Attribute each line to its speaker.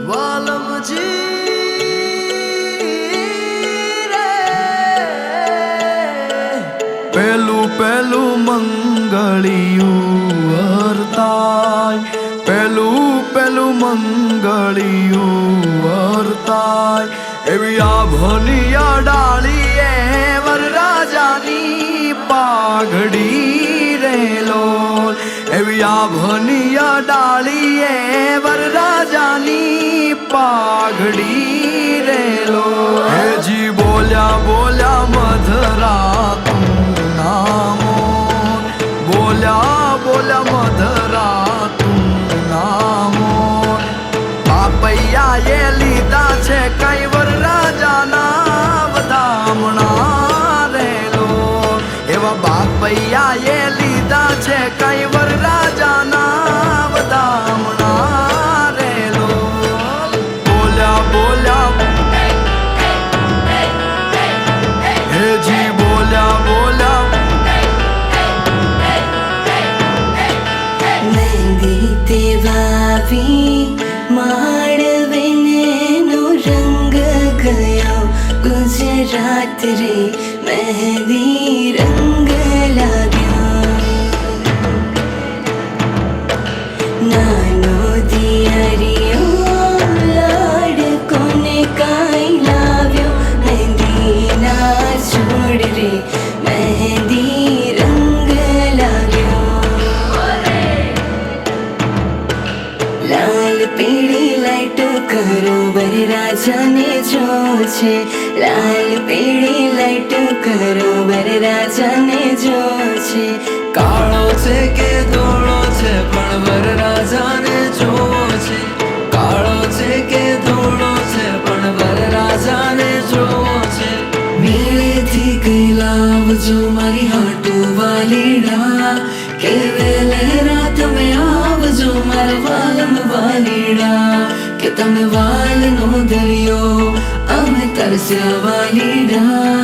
Speaker 1: વાલમજી પેલું પેલું મંગળિયું વર્તાય, પેલું પેલું મંગળિયું વર્તાય, એવી આભનિયા ડાળીએ વરરાજાની પાઘડી રેલો, એવી આભનિયા ડાળીએ વરરાજાની પાઘડી રેલો, હેજી બોલ્યા બોલ્યા મધરા તું નામો, બોલ્યા બોલ્યા મધરા તું નામો, બાપૈયાએ લીધા છે કઈ વરરાજાના વધામણા રેલો, એવા બાપૈયાએ લીધા છે કઈ વરરાજાના વધામણા રેલો, બોલ્યા બોલ્યા હેજી બોલ્યા બોલ્યા
Speaker 2: મહેંદી તે વાવી માંડવીનો રંગ ગયો, ગુજરાત રે મહેંદી રંગ લાગ્યો, નાનો દિયરિયો લાડકોને કાંઈ લાવ્યો, મહેંદીના છોડ રે મહેંદી રંગ લાગ્યો, લાલ પીળી લાઈટો કરો વરરાજાને જો છે, લાલ પીળી લાઈટો કરો વરરાજાને જો છે,
Speaker 1: કાળો છે કે ધોળો છે પણ વરરાજાને જોવો છે, કાળો છે કે ધોળો છે પણ વરરાજાને જોવો છે, મેળેથી કઈ લાવજો મારી હાટુ વાલીડા, કે વેલેરા તમે આવજો મારા વાલમ વાલીડા, કે તમે વાલનો દરિયો અમે તરસ્યા વાલીડા,